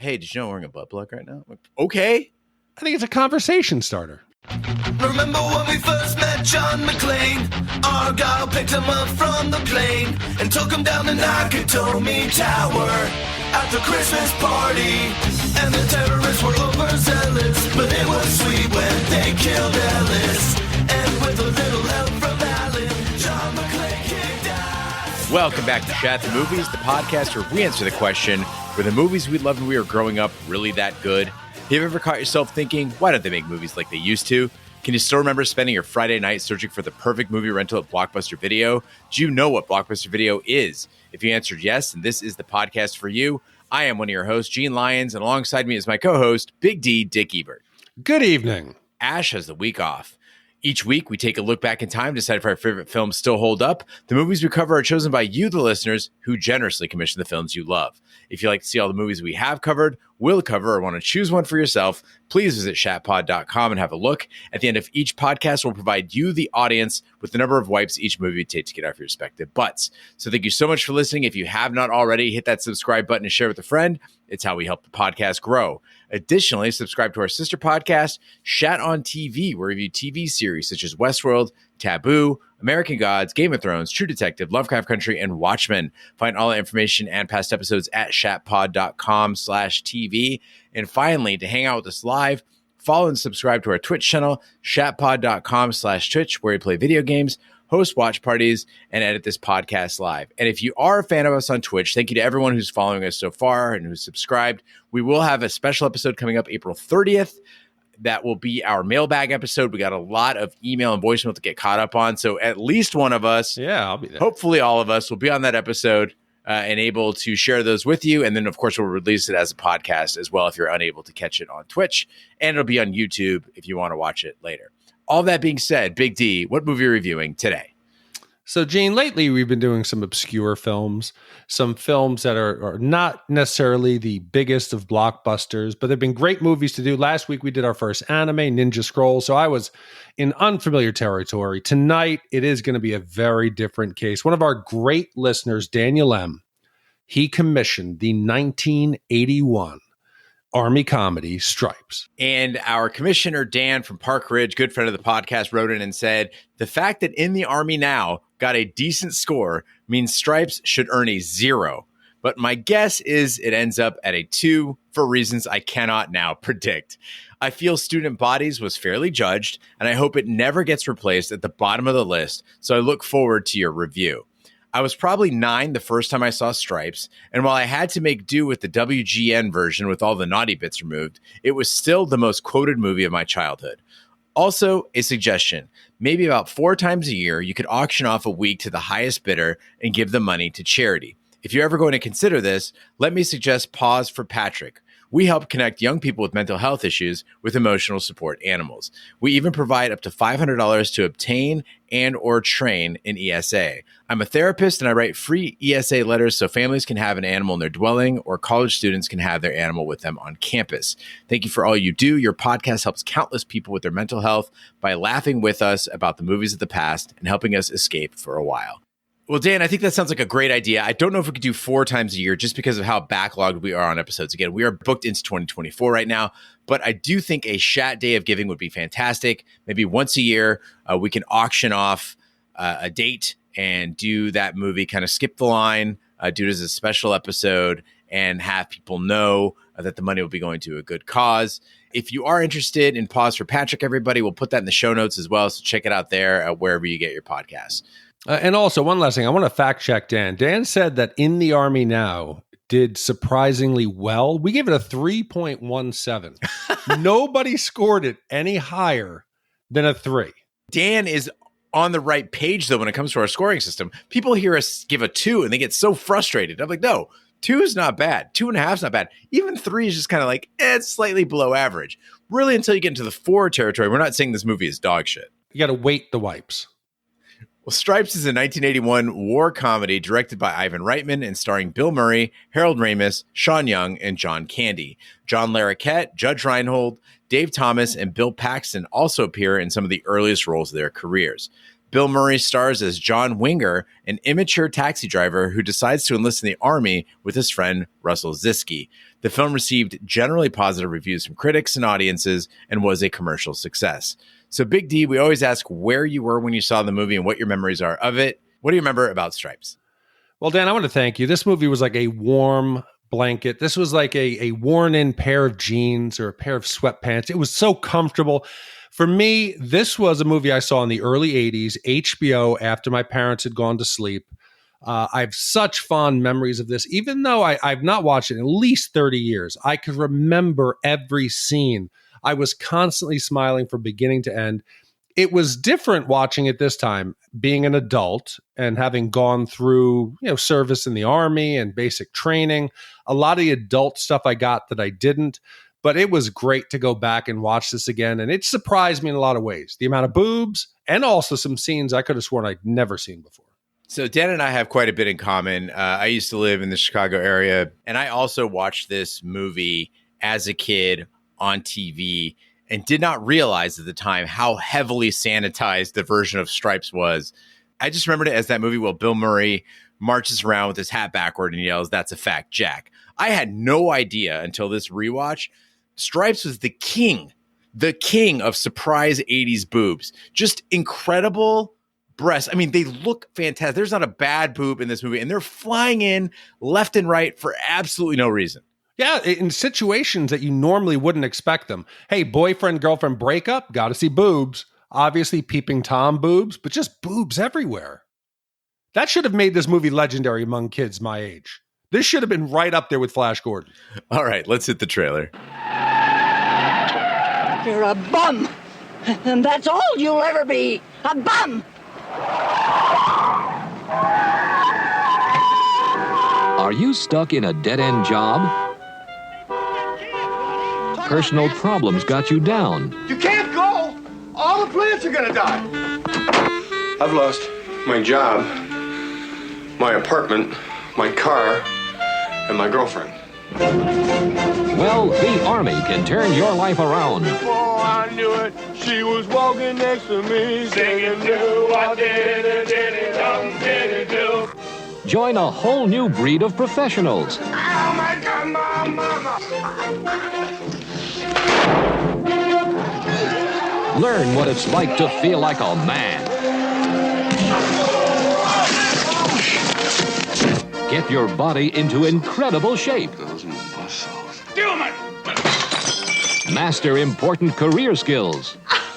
Hey, did you know I'm wearing a butt plug right now? I'm like, okay. I think it's a conversation starter. Remember when we first met John McClane? Argyle picked him up from the plane and took him down the Nakatomi Tower at the Christmas party. And the terrorists were overzealous, but it was sweet when they killed Ellis. And with a little help from Alan, John McClane kicked ass. Welcome back to Shat the Movies, the podcast where we answer the question, were the movies we loved when we were growing up really that good? Have you ever caught yourself thinking, why don't they make movies like they used to? Can you still remember spending your Friday night searching for the perfect movie rental at Blockbuster Video? Do you know what Blockbuster Video is? If you answered yes, and this is the podcast for you, I am one of your hosts, Gene Lyons, and alongside me is my co-host, Big D, Dick Ebert. Good evening. Ash has the week off. Each week, we take a look back in time to decide if our favorite films still hold up. The movies we cover are chosen by you, the listeners, who generously commission the films you love. If you'd like to see all the movies we have covered, will cover, or want to choose one for yourself, please visit shatpod.com and have a look. At the end of each podcast, we'll provide you, the audience, with the number of wipes each movie would take to get off your respective butts. So thank you so much for listening. If you have not already, hit that subscribe button and share with a friend. It's how we help the podcast grow. Additionally, subscribe to our sister podcast, Shat on TV, where we review TV series such as Westworld, Taboo, American Gods, Game of Thrones, True Detective, Lovecraft Country, and Watchmen. Find all the information and past episodes at shatpod.com/TV. And finally, to hang out with us live, follow and subscribe to our Twitch channel, shatpod.com/Twitch, where we play video games, host watch parties, and edit this podcast live. And if you are a fan of us on Twitch, thank you to everyone who's following us so far and who's subscribed. We will have a special episode coming up April 30th. That will be our mailbag episode. We got a lot of email and voicemail to get caught up on. So at least one of us, I'll be there. Hopefully all of us will be on that episode and able to share those with you. And then, of course, we'll release it as a podcast as well if you're unable to catch it on Twitch. And it'll be on YouTube if you want to watch it later. All that being said, Big D, what movie are you reviewing today? So, Gene, lately we've been doing some obscure films, some films that are not necessarily the biggest of blockbusters, but they've been great movies to do. Last week we did our first anime, Ninja Scroll, so I was in unfamiliar territory. Tonight it is going to be a very different case. One of our great listeners, Daniel M., he commissioned the 1981 Army comedy Stripes. And our commissioner, Dan from Park Ridge, good friend of the podcast, wrote in and said, the fact that In the Army Now got a decent score means Stripes should earn a 0. But my guess is it ends up at a 2 for reasons I cannot now predict. I feel Student Bodies was fairly judged, and I hope it never gets replaced at the bottom of the list, so I look forward to your review. I was probably 9 the first time I saw Stripes, and while I had to make do with the WGN version with all the naughty bits removed, it was still the most quoted movie of my childhood. Also, a suggestion, maybe about 4 times a year, you could auction off a week to the highest bidder and give the money to charity. If you're ever going to consider this, let me suggest Pause for Patrick. We help connect young people with mental health issues with emotional support animals. We even provide up to $500 to obtain and or train an ESA. I'm a therapist and I write free ESA letters so families can have an animal in their dwelling or college students can have their animal with them on campus. Thank you for all you do. Your podcast helps countless people with their mental health by laughing with us about the movies of the past and helping us escape for a while. Well, Dan, I think that sounds like a great idea. I don't know if we could do 4 times a year just because of how backlogged we are on episodes. Again, we are booked into 2024 right now, but I do think a Shat Day of Giving would be fantastic. Maybe once a year, we can auction off a date and do that movie, kind of skip the line, do it as a special episode, and have people know that the money will be going to a good cause. If you are interested in Pause for Patrick, everybody, we'll put that in the show notes as well, so check it out there wherever you get your podcasts. And also, one last thing, I want to fact check Dan. Dan said that In the Army Now did surprisingly well. We gave it a 3.17. Nobody scored it any higher than a 3. Dan is on the right page, though, when it comes to our scoring system. People hear us give a 2 and they get so frustrated. I'm like, no, 2 is not bad. 2.5 is not bad. Even 3 is just kind of like, it's slightly below average. Really, until you get into the 4 territory, we're not saying this movie is dog shit. You got to weight the wipes. Well, Stripes is a 1981 war comedy directed by Ivan Reitman and starring Bill Murray, Harold Ramis, Sean Young, and John Candy. John Larroquette, Judge Reinhold, Dave Thomas, and Bill Paxton also appear in some of the earliest roles of their careers. Bill Murray stars as John Winger, an immature taxi driver who decides to enlist in the Army with his friend Russell Ziske. The film received generally positive reviews from critics and audiences and was a commercial success. So Big D, we always ask where you were when you saw the movie and what your memories are of it. What do you remember about Stripes? Well, Dan, I want to thank you. This movie was like a warm blanket. This was like a worn-in pair of jeans or a pair of sweatpants. It was so comfortable. For me, this was a movie I saw in the early 80s, HBO, after my parents had gone to sleep. I have such fond memories of this. Even though I've not watched it in at least 30 years, I could remember every scene. I was constantly smiling from beginning to end. It was different watching it this time, being an adult and having gone through, service in the Army and basic training. A lot of the adult stuff I got that I didn't, but it was great to go back and watch this again. And it surprised me in a lot of ways. The amount of boobs and also some scenes I could have sworn I'd never seen before. So Dan and I have quite a bit in common. I used to live in the Chicago area, and I also watched this movie as a kid on TV and did not realize at the time how heavily sanitized the version of Stripes was. I just remembered it as that movie where Bill Murray marches around with his hat backward and yells, "That's a fact, Jack." I had no idea until this rewatch. Stripes was the king of surprise 80s boobs. Just incredible breasts. I mean, they look fantastic. There's not a bad boob in this movie, and they're flying in left and right for absolutely no reason. Yeah, in situations that you normally wouldn't expect them. Hey, boyfriend, girlfriend breakup, got to see boobs. Obviously, peeping Tom boobs, but just boobs everywhere. That should have made this movie legendary among kids my age. This should have been right up there with Flash Gordon. All right, let's hit the trailer. You're a bum, and that's all you'll ever be, a bum. Are you stuck in a dead-end job? Personal problems got you down. You can't go! All the plants are gonna die! I've lost my job, my apartment, my car, and my girlfriend. Well, the Army can turn your life around. Before I knew it, she was walking next to me, singing, do I did it, dum did it, do. Join a whole new breed of professionals. Oh my God, mama! Learn what it's like to feel like a man. Get your body into incredible shape. Those muscles. Master important career skills.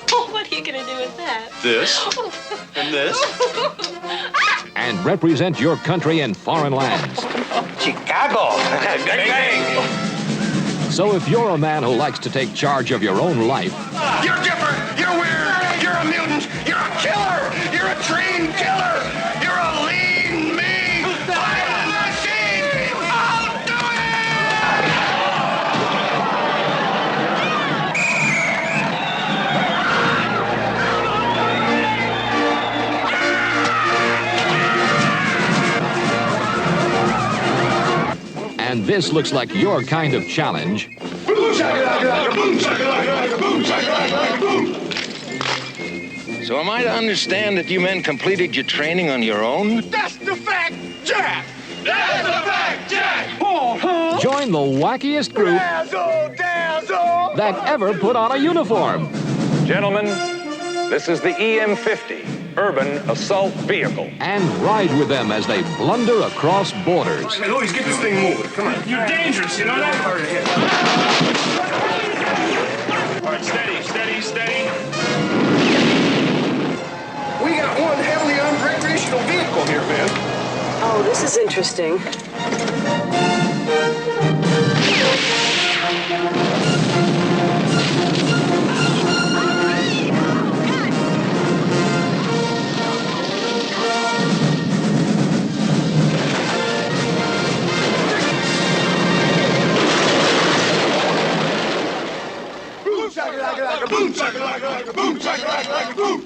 What are you going to do with that? This and this. And represent your country in foreign lands. Chicago! Bang, bang! So if you're a man who likes to take charge of your own life, You're different! You're weird! You're a mutant! You're a killer! You're a trained killer! You're a lean, mean, violent machine! I'll do and this looks like your kind of challenge, Boom, shakalaka, boom, shakalaka, boom, shakalaka, boom. So am I to understand that you men completed your training on your own? That's the fact, Jack! That's the fact, Jack! Oh, join the wackiest group Dazzle, dazzle! that ever put on a uniform. Gentlemen, this is the EM50, Urban Assault Vehicle. And ride with them as they blunder across borders. Hey, Louis, get this thing moving. Come on. You're dangerous, you know that? Hard to hit. All right, steady, steady, steady. We got one heavily armed recreational vehicle here, man. Oh, this is interesting. Boom, shakalaka, boom, shakalaka, boom, shakalaka, boom.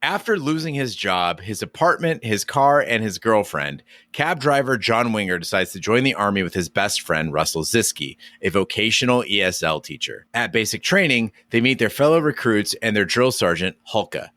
After losing his job, his apartment, his car, and his girlfriend, cab driver John Winger decides to join the Army with his best friend Russell Ziske, a vocational ESL teacher. At basic training, they meet their fellow recruits and their drill sergeant, Hulka.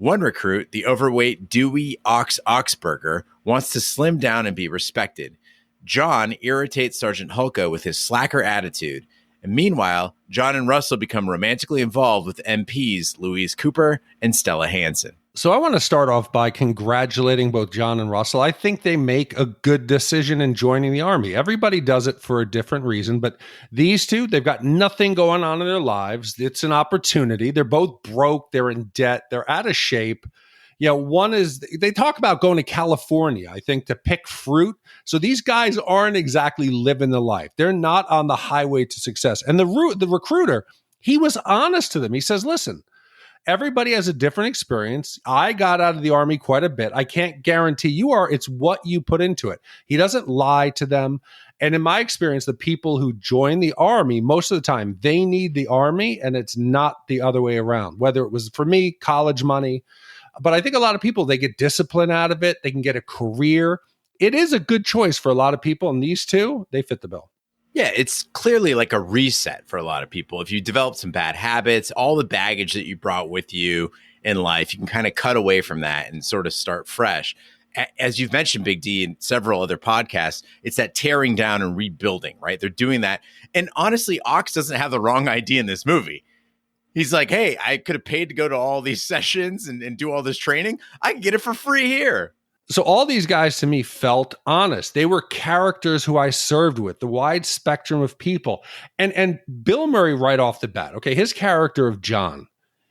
One recruit, the overweight Dewey Oxburger, wants to slim down and be respected. John irritates Sergeant Hulka with his slacker attitude. And meanwhile, John and Russell become romantically involved with MPs Louise Cooper and Stella Hansen. So I want to start off by congratulating both John and Russell. I think they make a good decision in joining the Army. Everybody does it for a different reason, but these two, they've got nothing going on in their lives. It's an opportunity. They're both broke. They're in debt. They're out of shape. One is, they talk about going to California, I think, to pick fruit. So these guys aren't exactly living the life. They're not on the highway to success. And the recruiter, he was honest to them. He says, listen, everybody has a different experience. I got out of the Army quite a bit. I can't guarantee you are. It's what you put into it. He doesn't lie to them. And in my experience, the people who join the Army, most of the time, they need the Army, and it's not the other way around. Whether it was, for me, college money. But I think a lot of people, they get discipline out of it. They can get a career. It is a good choice for a lot of people. And these two, they fit the bill. Yeah, it's clearly like a reset for a lot of people. If you develop some bad habits, all the baggage that you brought with you in life, you can kind of cut away from that and sort of start fresh. As you've mentioned, Big D, in several other podcasts, it's that tearing down and rebuilding, right? They're doing that. And honestly, Ox doesn't have the wrong idea in this movie. He's like, hey, I could have paid to go to all these sessions and do all this training. I can get it for free here. So all these guys to me felt honest. They were characters who I served with, the wide spectrum of people. And Bill Murray right off the bat, okay, his character of John,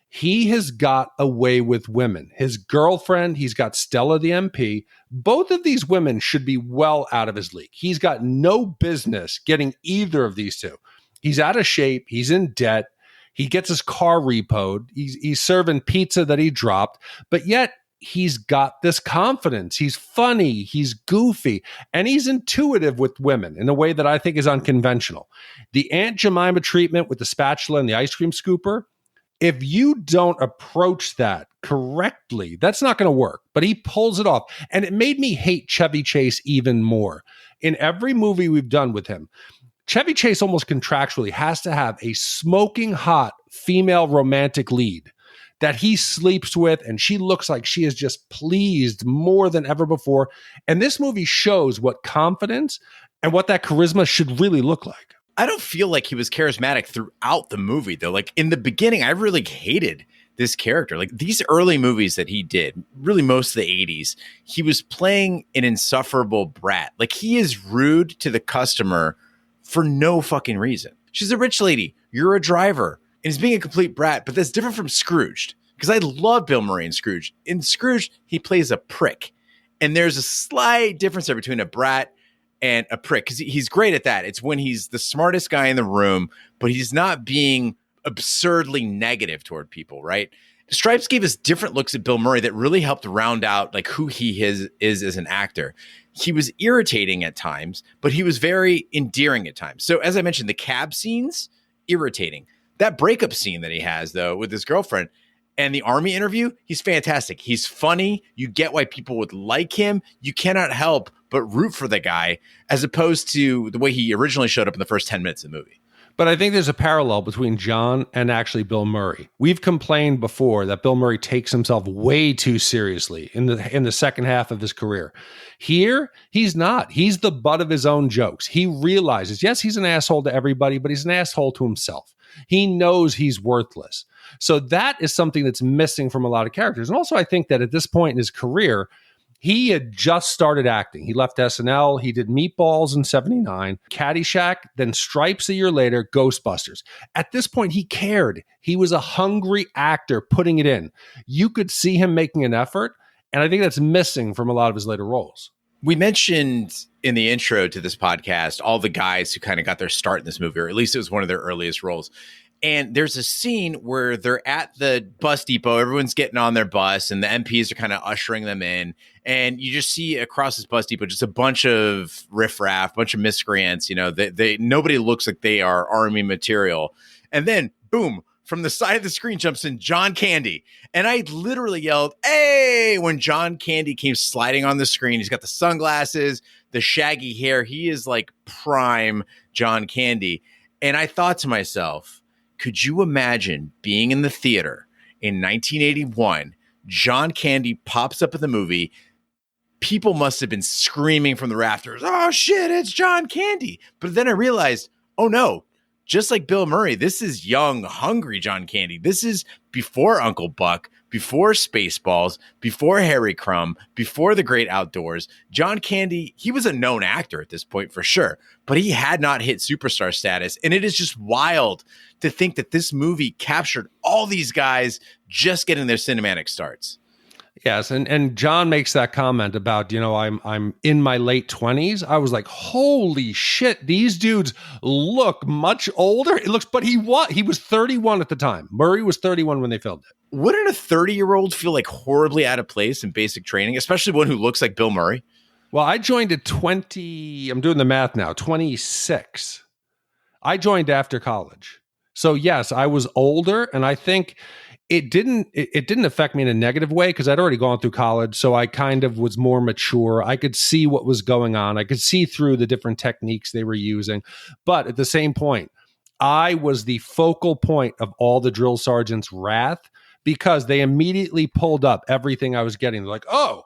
he has got away with women. His girlfriend, he's got Stella the MP. Both of these women should be well out of his league. He's got no business getting either of these two. He's out of shape. He's in debt. He gets his car repoed. He's serving pizza that he dropped, but yet he's got this confidence. He's funny. He's goofy, and he's intuitive with women in a way that I think is unconventional. The Aunt Jemima treatment with the spatula and the ice cream scooper, if you don't approach that correctly, that's not going to work, but he pulls it off. And it made me hate Chevy Chase even more. In every movie we've done with him, Chevy Chase almost contractually has to have a smoking hot female romantic lead that he sleeps with, and she looks like she is just pleased more than ever before. And this movie shows what confidence and what that charisma should really look like. I don't feel like he was charismatic throughout the movie, though. Like in the beginning, I really hated this character. Like these early movies that he did, really most of the 80s, he was playing an insufferable brat. Like he is rude to the customer for no fucking reason. She's a rich lady. You're a driver. And he's being a complete brat, but that's different from Scrooged. Because I love Bill Murray in Scrooge. In Scrooge, he plays a prick. And there's a slight difference there between a brat and a prick. Because he's great at that. It's when he's the smartest guy in the room, but he's not being absurdly negative toward people, right? Stripes gave us different looks at Bill Murray that really helped round out like who he is as an actor. He was irritating at times, but he was very endearing at times. So as I mentioned, the cab scenes, irritating. That breakup scene that he has, though, with his girlfriend and the Army interview, he's fantastic. He's funny. You get why people would like him. You cannot help but root for the guy, as opposed to the way he originally showed up in the first 10 minutes of the movie. But I think there's a parallel between John and actually Bill Murray. We've complained before that Bill Murray takes himself way too seriously in the second half of his career. Here, he's not. He's the butt of his own jokes. He realizes, yes, he's an asshole to everybody, but he's an asshole to himself. He knows he's worthless. So that is something that's missing from a lot of characters. And also, I think that at this point in his career, he had just started acting. He left SNL. He did Meatballs in 79, Caddyshack, then Stripes a year later, Ghostbusters. At this point, he cared. He was a hungry actor putting it in. You could see him making an effort, and I think that's missing from a lot of his later roles. We mentioned in the intro to this podcast all the guys who kind of got their start in this movie, or at least it was one of their earliest roles. And there's a scene where they're at the bus depot. Everyone's getting on their bus, and the MPs are kind of ushering them in. And you just see across this bus depot just a bunch of riffraff, bunch of miscreants. You know, they nobody looks like they are Army material. And then, boom, from the side of the screen jumps in John Candy. And I literally yelled, "Hey!" when John Candy came sliding on the screen. He's got the sunglasses, the shaggy hair. He is like prime John Candy. And I thought to myself, could you imagine being in the theater in 1981, John Candy pops up in the movie. People must have been screaming from the rafters, "Oh shit, it's John Candy." But then I realized, oh no, just like Bill Murray, this is young, hungry John Candy. This is before Uncle Buck, before Spaceballs, before Harry Crumb, before The Great Outdoors. John Candy, he was a known actor at this point for sure, but he had not hit superstar status. And it is just wild to think that this movie captured all these guys just getting their cinematic starts. Yes, and John makes that comment about, I'm in my late 20s. I was like, holy shit, these dudes look much older. But he was 31 at the time. Murray was 31 when they filmed it. Wouldn't a 30-year-old feel like horribly out of place in basic training, especially one who looks like Bill Murray? Well, I joined at 20, I'm doing the math now, 26. I joined after college. So yes, I was older, and I think it didn't affect me in a negative way because I'd already gone through college. So I kind of was more mature. I could see what was going on. I could see through the different techniques they were using. But at the same point, I was the focal point of all the drill sergeants' wrath because they immediately pulled up everything I was getting. They're like, oh,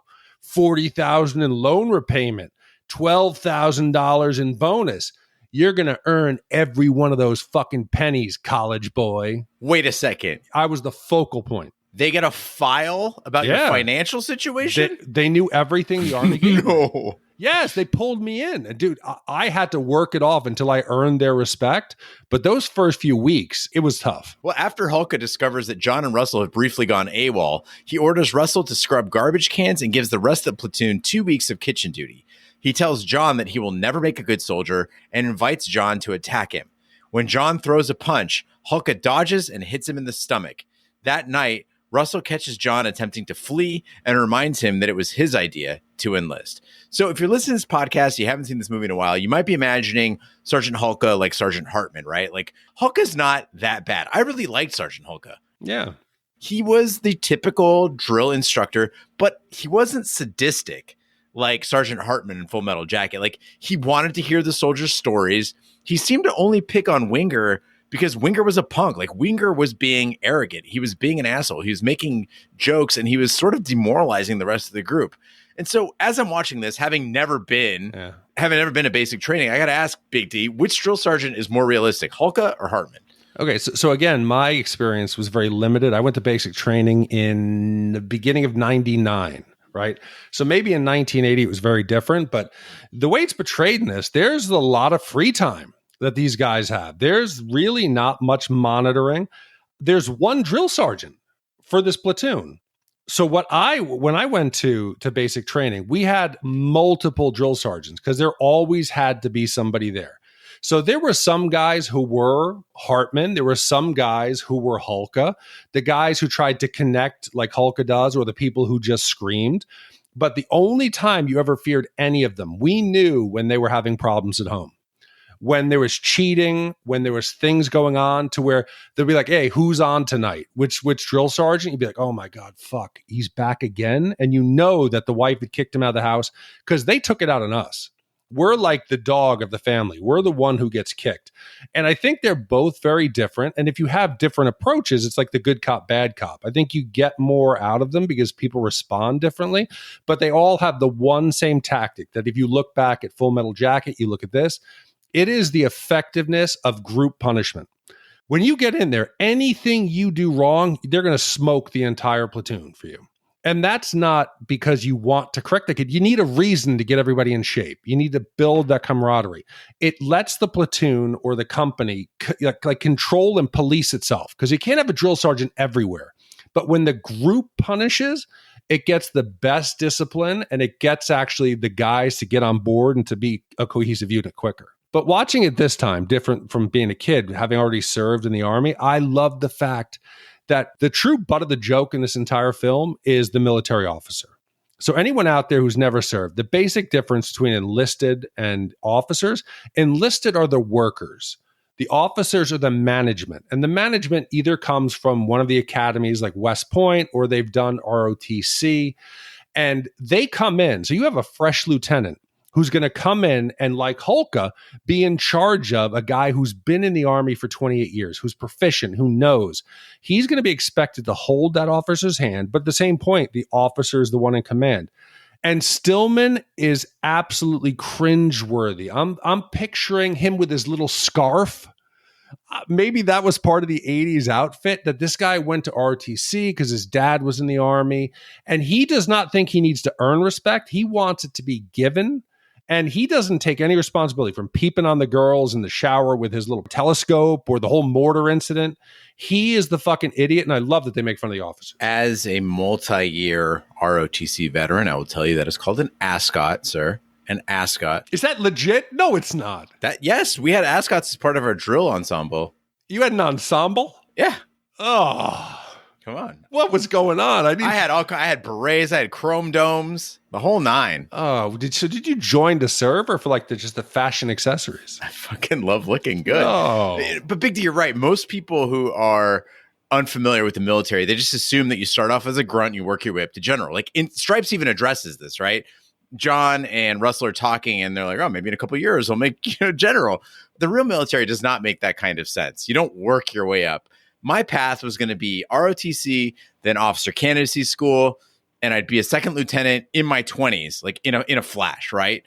$40,000 in loan repayment, $12,000 in bonus. You're going to earn every one of those fucking pennies, college boy. Wait a second. I was the focal point. They get a file about your financial situation? They knew everything the Army gave me. No. Yes, they pulled me in. And dude, I had to work it off until I earned their respect. But those first few weeks, it was tough. Well, after Hulka discovers that John and Russell have briefly gone AWOL, he orders Russell to scrub garbage cans and gives the rest of the platoon 2 weeks of kitchen duty. He tells John that he will never make a good soldier and invites John to attack him. When John throws a punch, Hulka dodges and hits him in the stomach. That night, Russell catches John attempting to flee and reminds him that it was his idea to enlist. So if you're listening to this podcast, you haven't seen this movie in a while, you might be imagining Sergeant Hulka like Sergeant Hartman, right? Like, Hulka's not that bad. I really liked Sergeant Hulka. Yeah. He was the typical drill instructor, but he wasn't sadistic like Sergeant Hartman in Full Metal Jacket. Like, he wanted to hear the soldiers' stories. He seemed to only pick on Winger because Winger was a punk. Like, Winger was being arrogant. He was being an asshole. He was making jokes, and he was sort of demoralizing the rest of the group. And so as I'm watching this, having never been a basic training, I got to ask Big D, which drill sergeant is more realistic, Hulka or Hartman? Okay, so again, my experience was very limited. I went to basic training in the beginning of 99. Right. So maybe in 1980, it was very different. But the way it's portrayed in this, there's a lot of free time that these guys have. There's really not much monitoring. There's one drill sergeant for this platoon. So when I went to basic training, we had multiple drill sergeants because there always had to be somebody there. So there were some guys who were Hartman. There were some guys who were Hulka, the guys who tried to connect like Hulka does, or the people who just screamed. But the only time you ever feared any of them, we knew when they were having problems at home, when there was cheating, when there was things going on to where they'd be like, hey, who's on tonight? Which drill sergeant? You'd be like, oh my God, fuck, he's back again. And you know that the wife had kicked him out of the house because they took it out on us. We're like the dog of the family. We're the one who gets kicked. And I think they're both very different. And if you have different approaches, it's like the good cop, bad cop. I think you get more out of them because people respond differently, but they all have the one same tactic that if you look back at Full Metal Jacket, you look at this, it is the effectiveness of group punishment. When you get in there, anything you do wrong, they're going to smoke the entire platoon for you. And that's not because you want to correct the kid. You need a reason to get everybody in shape. You need to build that camaraderie. It lets the platoon or the company like control and police itself because you can't have a drill sergeant everywhere. But when the group punishes, it gets the best discipline and it gets actually the guys to get on board and to be a cohesive unit quicker. But watching it this time, different from being a kid, having already served in the Army, I love the fact that the true butt of the joke in this entire film is the military officer. So anyone out there who's never served, the basic difference between enlisted and officers, enlisted are the workers. The officers are the management. And the management either comes from one of the academies like West Point or they've done ROTC. And they come in. So you have a fresh lieutenant who's going to come in and, like Holka, be in charge of a guy who's been in the Army for 28 years, who's proficient, who knows. He's going to be expected to hold that officer's hand, but at the same point, the officer is the one in command. And Stillman is absolutely cringeworthy. I'm picturing him with his little scarf. Maybe that was part of the 80s outfit, that this guy went to ROTC because his dad was in the Army, and he does not think he needs to earn respect. He wants it to be given, and he doesn't take any responsibility from peeping on the girls in the shower with his little telescope or the whole mortar incident. He is the fucking idiot, and I love that they make fun of the officer. As a multi-year ROTC veteran, I will tell you that it's called an ascot, sir. An ascot. Is that legit? No, it's not. Yes, we had ascots as part of our drill ensemble. You had an ensemble? Yeah. Oh, come on. What was going on? I had berets, I had chrome domes, the whole nine. Oh, did you join to serve, or for like just the fashion accessories? I fucking love looking good. Oh. But Big D, you're right. Most people who are unfamiliar with the military, they just assume that you start off as a grunt, and you work your way up to general. Like Stripes even addresses this, right? John and Russell are talking, and they're like, oh, maybe in a couple of years I'll make general. The real military does not make that kind of sense. You don't work your way up. My path was going to be ROTC, then officer candidacy school, and I'd be a second lieutenant in my 20s, like in a flash, right?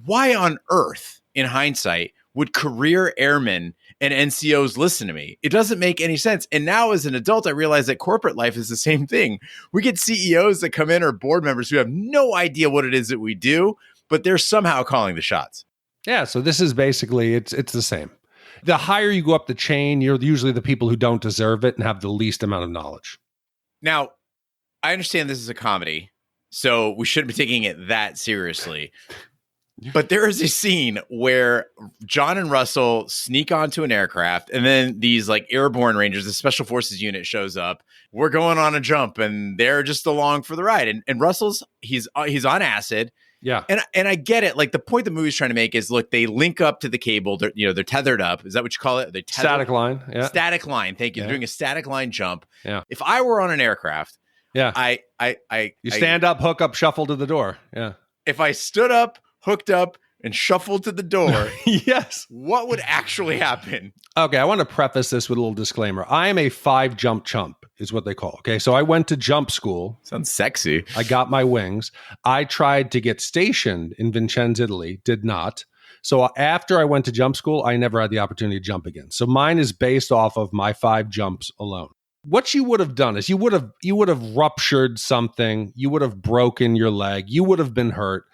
Why on earth, in hindsight, would career airmen and NCOs listen to me? It doesn't make any sense. And now as an adult, I realize that corporate life is the same thing. We get CEOs that come in, or board members who have no idea what it is that we do, but they're somehow calling the shots. Yeah, so this is basically, it's the same. The higher you go up the chain, you're usually the people who don't deserve it and have the least amount of knowledge. Now, I understand this is a comedy, so we shouldn't be taking it that seriously. But there is a scene where John and Russell sneak onto an aircraft, and then these like airborne rangers, the special forces unit, shows up. We're going on a jump, and they're just along for the ride. And Russell's he's on acid. Yeah. And I get it. Like, the point the movie's trying to make is, look, they link up to the cable. They're tethered up. Is that what you call it? Static line. Yeah. Static line. Thank you. Yeah. They're doing a static line jump. Yeah. If I were on an aircraft, yeah, you stand up, hook up, shuffle to the door. Yeah. If I stood up, hooked up, and shuffled to the door, yes, what would actually happen? Okay, I want to preface this with a little disclaimer. I am a 5-jump chump, is what they call. Okay, so I went to jump school. Sounds sexy. I got my wings. I tried to get stationed in Vincennes, Italy. Did not. So after I went to jump school, I never had the opportunity to jump again. So mine is based off of my 5 jumps alone. What you would have done is you would have ruptured something. You would have broken your leg. You would have been hurt.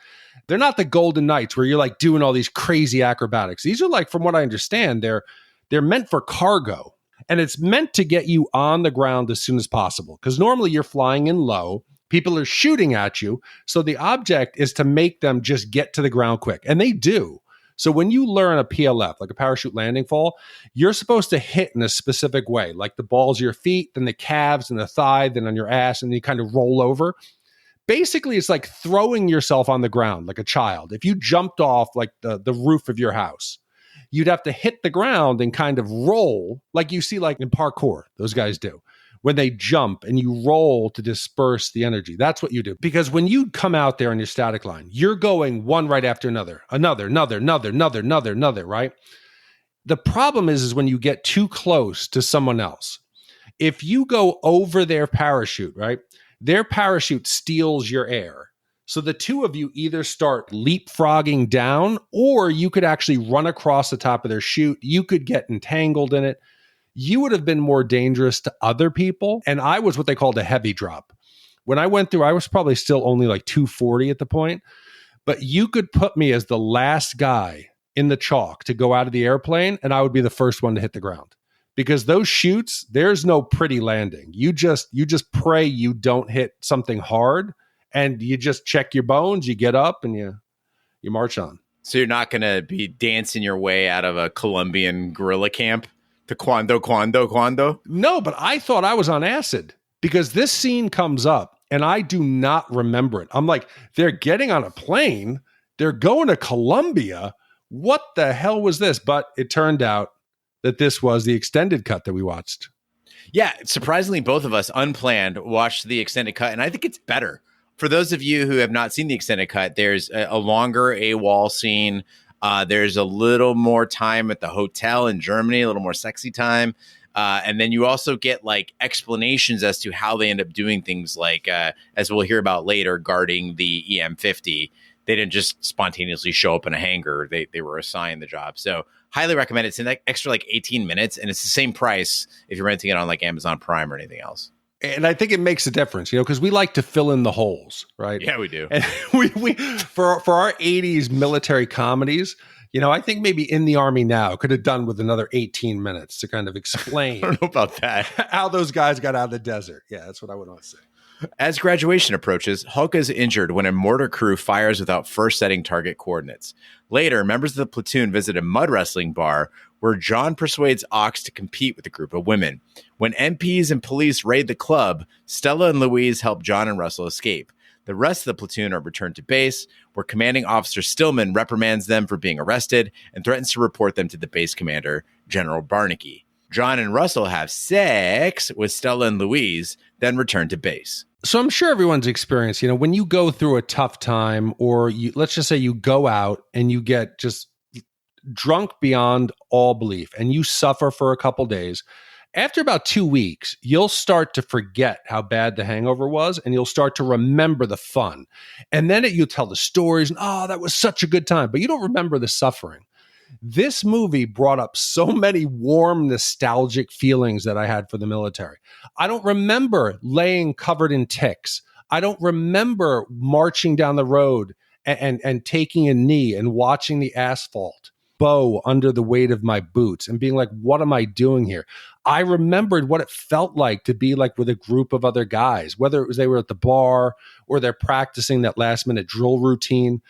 They're not the Golden Knights where you're like doing all these crazy acrobatics. These are like, from what I understand, they're meant for cargo, and it's meant to get you on the ground as soon as possible. Because normally you're flying in low, people are shooting at you. So the object is to make them just get to the ground quick. And they do. So when you learn a PLF, like a parachute landing fall, you're supposed to hit in a specific way, like the balls of your feet, then the calves and the thigh, then on your ass, and you kind of roll over. Basically, it's like throwing yourself on the ground like a child. If you jumped off like the roof of your house, you'd have to hit the ground and kind of roll like you see like in parkour, those guys do. When they jump and you roll to disperse the energy. That's what you do. Because when you come out there on your static line, you're going one right after another, right? The problem is when you get too close to someone else. If you go over their parachute, right? Their parachute steals your air. So the two of you either start leapfrogging down, or you could actually run across the top of their chute. You could get entangled in it. You would have been more dangerous to other people. And I was what they called a heavy drop. When I went through, I was probably still only like 240 at the point. But you could put me as the last guy in the chalk to go out of the airplane, and I would be the first one to hit the ground. Because those chutes, there's no pretty landing. You just pray you don't hit something hard, and you just check your bones, you get up, and you march on. So you're not going to be dancing your way out of a Colombian guerrilla camp to Cuando? No, but I thought I was on acid because this scene comes up, and I do not remember it. I'm like, they're getting on a plane. They're going to Colombia. What the hell was this? But it turned out that this was the extended cut that we watched. Yeah, surprisingly, both of us, unplanned, watched the extended cut, and I think it's better. For those of you who have not seen the extended cut, there's a longer AWOL scene. There's a little more time at the hotel in Germany, a little more sexy time. And then you also get like explanations as to how they end up doing things like, as we'll hear about later, guarding the EM50. They didn't just spontaneously show up in a hangar. They were assigned the job. So highly recommend it. It's an extra like 18 minutes, and it's the same price if you're renting it on like Amazon Prime or anything else. And I think it makes a difference, because we like to fill in the holes, right? Yeah, we do. And we for our 80s military comedies, I think maybe In the Army Now could have done with another 18 minutes to kind of explain I don't know about that. how those guys got out of the desert. Yeah, that's what I would want to say. As graduation approaches, Hulk is injured when a mortar crew fires without first setting target coordinates. Later, members of the platoon visit a mud wrestling bar where John persuades Ox to compete with a group of women. When MPs and police raid the club, Stella and Louise help John and Russell escape. The rest of the platoon are returned to base, where Commanding Officer Stillman reprimands them for being arrested and threatens to report them to the base commander, General Barnaky. John and Russell have sex with Stella and Louise, then return to base. So I'm sure everyone's experienced, when you go through a tough time, or let's just say you go out and you get just drunk beyond all belief and you suffer for a couple days. After about 2 weeks, you'll start to forget how bad the hangover was, and you'll start to remember the fun. And then you'll tell the stories, and that was such a good time, but you don't remember the suffering. This movie brought up so many warm, nostalgic feelings that I had for the military. I don't remember laying covered in ticks. I don't remember marching down the road and taking a knee and watching the asphalt bow under the weight of my boots and being like, what am I doing here? I remembered what it felt like to be like with a group of other guys, whether it was they were at the bar or they're practicing that last minute drill routine.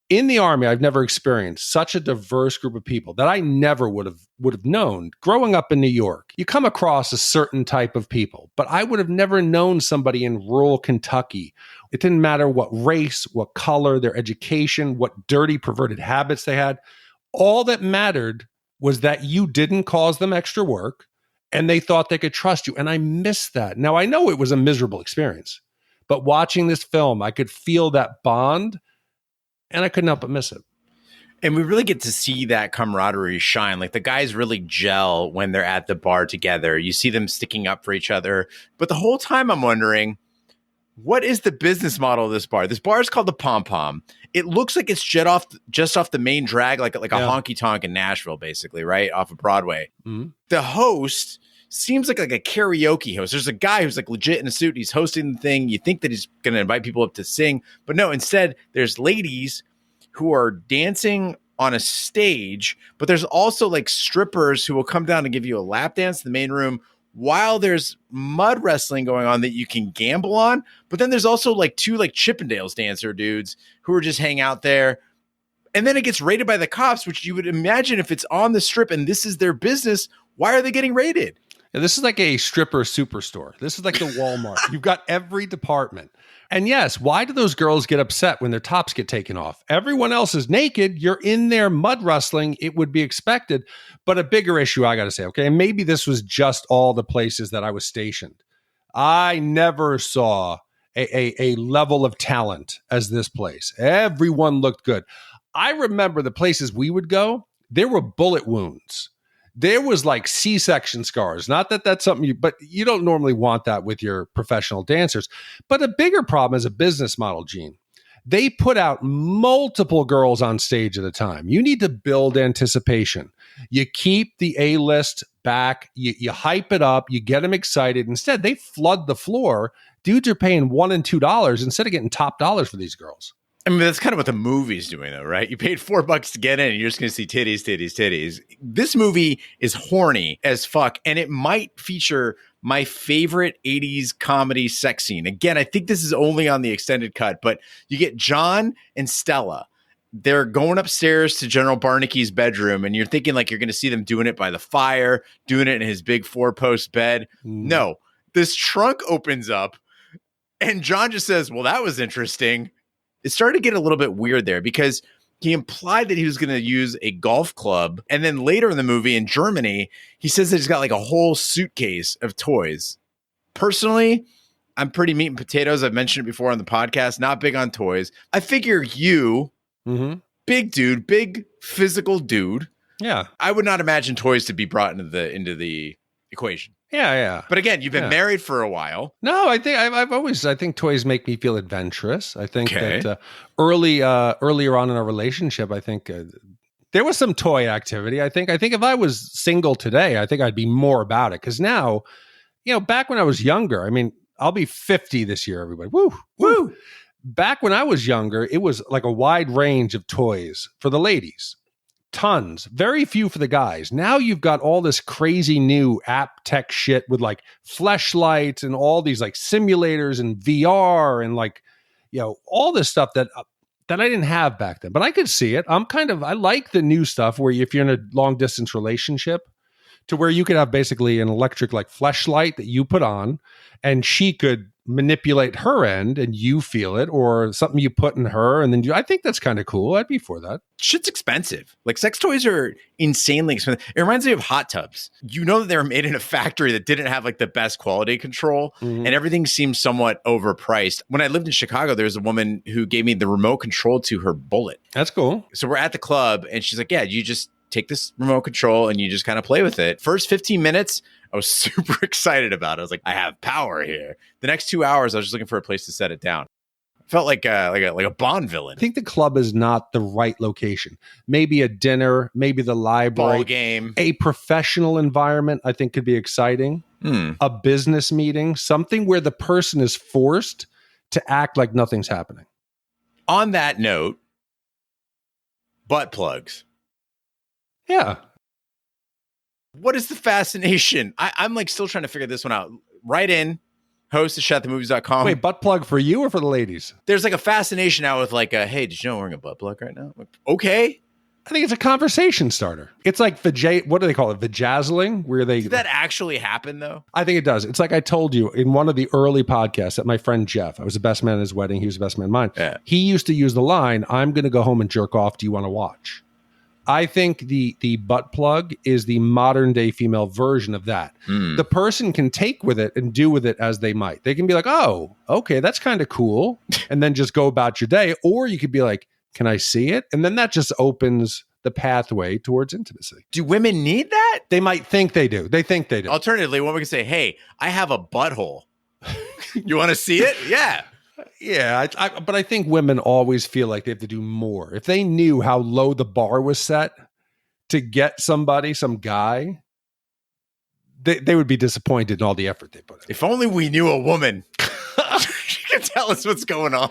In the Army, I've never experienced such a diverse group of people that I never would have known. Growing up in New York, you come across a certain type of people, but I would have never known somebody in rural Kentucky. It didn't matter what race, what color, their education, what dirty, perverted habits they had. All that mattered was that you didn't cause them extra work and they thought they could trust you. And I miss that. Now, I know it was a miserable experience, but watching this film, I could feel that bond. And I couldn't help but miss it. And we really get to see that camaraderie shine. Like the guys really gel when they're at the bar together. You see them sticking up for each other. But the whole time I'm wondering, what is the business model of this bar? This bar is called the Pom Pom. It looks like it's just off the main drag, like a honky tonk in Nashville, basically, right? Off of Broadway. Mm-hmm. The host seems like a karaoke host. There's a guy who's like legit in a suit. He's hosting the thing. You think that he's going to invite people up to sing, but no, instead there's ladies who are dancing on a stage, but there's also like strippers who will come down and give you a lap dance in the main room while there's mud wrestling going on that you can gamble on. But then there's also like two like Chippendales dancer dudes who are just hang out there. And then it gets raided by the cops, which you would imagine if it's on the strip and this is their business, why are they getting raided? Yeah, this is like a stripper superstore. This is like the Walmart. You've got every department. And yes, why do those girls get upset when their tops get taken off? Everyone else is naked. You're in there mud wrestling. It would be expected. But a bigger issue, I got to say, okay, and maybe this was just all the places that I was stationed. I never saw a level of talent as this place. Everyone looked good. I remember the places we would go, there were bullet wounds. There was like C-section scars. Not that that's something but you don't normally want that with your professional dancers. But a bigger problem is a business model, Gene. They put out multiple girls on stage at a time. You need to build anticipation. You keep the A-list back. You hype it up. You get them excited. Instead, they flood the floor. Dudes are paying $1 and $2 instead of getting top dollars for these girls. I mean, that's kind of what the movie's doing, though, right? You paid $4 to get in, and you're just going to see titties, titties, titties. This movie is horny as fuck, and it might feature my favorite 80s comedy sex scene. Again, I think this is only on the extended cut, but you get John and Stella. They're going upstairs to General Barnaky's bedroom, and you're thinking like you're going to see them doing it by the fire, doing it in his big 4-post bed. No, this trunk opens up, and John just says, well, that was interesting. It started to get a little bit weird there because he implied that he was going to use a golf club. And then later in the movie in Germany, he says that he's got like a whole suitcase of toys. Personally, I'm pretty meat and potatoes. I've mentioned it before on the podcast. Not big on toys. I figure you, big dude, big physical dude. Yeah. I would not imagine toys to be brought into the equation. Yeah. But again, you've been married for a while. No, I think I think toys make me feel adventurous. I think that earlier on in our relationship, I think there was some toy activity. I think if I was single today, I think I'd be more about it. Because now, back when I was younger, I mean, I'll be 50 this year, everybody. Woo. Back when I was younger, it was like a wide range of toys for the ladies. Tons, very few for the guys. Now you've got all this crazy new app tech shit with like fleshlights and all these like simulators and VR and like, all this stuff that I didn't have back then, but I could see it. I like the new stuff where if you're in a long distance relationship to where you could have basically an electric like fleshlight that you put on and she could manipulate her end and you feel it, or something you put in her and then I think that's kind of cool. I'd be for that. Shit's expensive. Like sex toys are insanely expensive. It reminds me of hot tubs. That they were made in a factory that didn't have like the best quality control and everything seems somewhat overpriced. When I lived in Chicago, there was a woman who gave me the remote control to her Bullet. That's cool. So we're at the club and she's like, yeah, you just take this remote control and you just kind of play with it. First 15 minutes, I was super excited about it. I was like, I have power here. The next 2 hours, I was just looking for a place to set it down. I felt like a Bond villain. I think the club is not the right location. Maybe a dinner, maybe the library. Ball game. A professional environment, I think, could be exciting. A business meeting, something where the person is forced to act like nothing's happening. On that note, butt plugs. Yeah. What is the fascination? I'm like still trying to figure this one out. Write in, host at shatthemovies.com. Wait, butt plug for you or for the ladies? There's like a fascination now with like, hey, did you know I'm wearing a butt plug right now? Like, okay. I think it's a conversation starter. It's like what do they call it? Vajazzling? Did that actually happen though? I think it does. It's like I told you in one of the early podcasts that my friend Jeff, I was the best man at his wedding. He was the best man at mine. Yeah. He used to use the line, I'm going to go home and jerk off. Do you want to watch? I think the butt plug is the modern day female version of that. The person can take with it and do with it as they might. They can be like, oh, okay, that's kind of cool. And then just go about your day. Or you could be like, can I see it? And then that just opens the pathway towards intimacy. Do women need that? They might think they do. Alternatively, what we can say, hey, I have a butthole. You want to see it? Yeah. Yeah, but I think women always feel like they have to do more. If they knew how low the bar was set to get some guy, they would be disappointed in all the effort they put in. If only we knew a woman. She could tell us what's going on.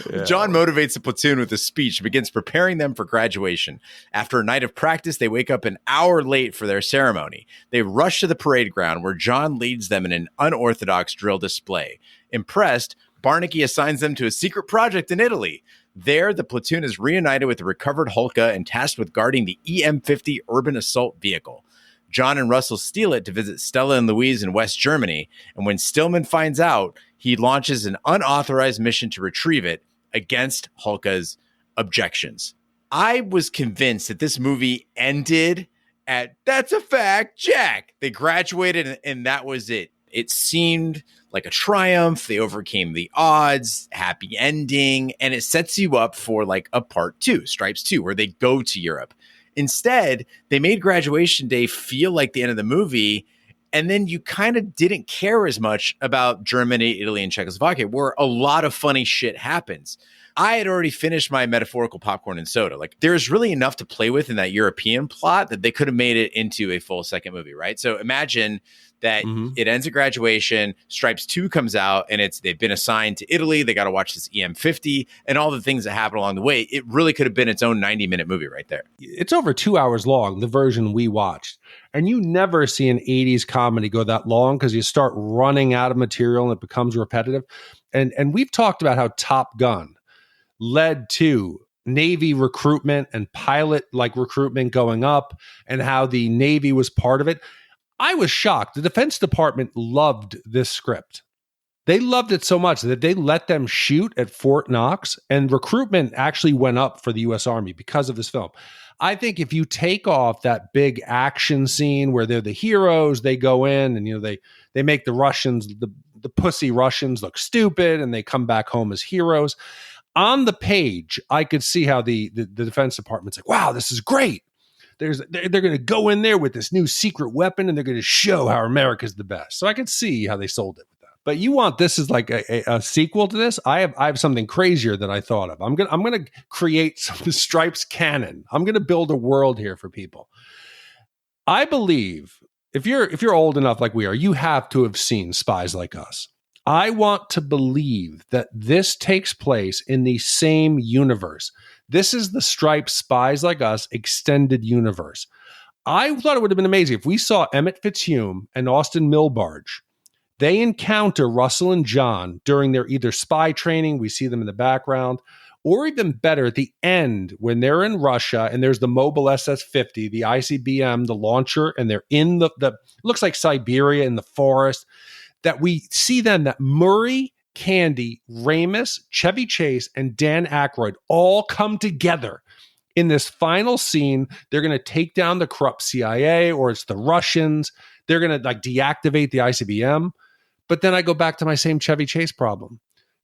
Yeah. John motivates the platoon with a speech and begins preparing them for graduation. After a night of practice, they wake up an hour late for their ceremony. They rush to the parade ground where John leads them in an unorthodox drill display. Impressed, Barnaky assigns them to a secret project in Italy. There, the platoon is reunited with the recovered Hulka and tasked with guarding the EM-50 urban assault vehicle. John and Russell steal it to visit Stella and Louise in West Germany, and when Stillman finds out, he launches an unauthorized mission to retrieve it against Hulka's objections. I was convinced that this movie ended at, that's a fact, Jack. They graduated and that was it. It seemed like a triumph. They overcame the odds, happy ending, and it sets you up for like a part 2, Stripes 2, where they go to Europe. Instead, they made graduation day feel like the end of the movie, and then you kind of didn't care as much about Germany, Italy, and Czechoslovakia, where a lot of funny shit happens. I had already finished my metaphorical popcorn and soda. Like, there's really enough to play with in that European plot that they could have made it into a full second movie, right? So imagine that it ends at graduation, Stripes 2 comes out, and they've been assigned to Italy. They got to watch this EM-50 and all the things that happen along the way. It really could have been its own 90-minute movie right there. It's over 2 hours long, the version we watched. And you never see an 80s comedy go that long because you start running out of material and it becomes repetitive. And we've talked about how Top Gun led to Navy recruitment and pilot like recruitment going up and how the Navy was part of it. I was shocked. The Defense Department loved this script. They loved it so much that they let them shoot at Fort Knox, and recruitment actually went up for the U.S. Army because of this film. I think if you take off that big action scene where they're the heroes, they go in and they make the Russians the pussy Russians look stupid and they come back home as heroes. On the page, I could see how the Defense Department's like, wow, this is great. They're going to go in there with this new secret weapon and they're going to show how America's the best. So I could see how they sold it with that. But you want this as like a sequel to this? I have something crazier that I thought of. I'm gonna create some Stripes canon. I'm gonna build a world here for people. I believe if you're old enough like we are, you have to have seen Spies Like Us. I want to believe that this takes place in the same universe. This is the Stripes Spies Like Us extended universe. I thought it would have been amazing if we saw Emmett Fitzhume and Austin Milbarge. They encounter Russell and John during their either spy training, we see them in the background, or even better, at the end when they're in Russia and there's the mobile SS-50, the ICBM, the launcher, and they're in the looks like Siberia in the forest, that we see them, that Murray, Candy, Ramis, Chevy Chase, and Dan Aykroyd all come together in this final scene. They're going to take down the corrupt CIA, or it's the Russians. They're going to like deactivate the ICBM. But then I go back to my same Chevy Chase problem.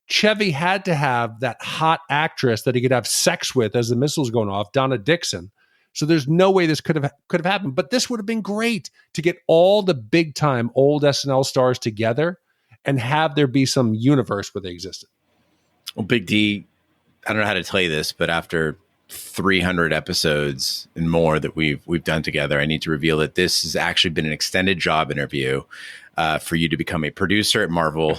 Chevy had to have that hot actress that he could have sex with as the missiles going off, Donna Dixon. So there's no way this could have happened. But this would have been great to get all the big time old SNL stars together and have there be some universe where they existed. Well, Big D, I don't know how to tell you this, but after 300 episodes and more that we've done together, I need to reveal that this has actually been an extended job interview for you to become a producer at Marvel.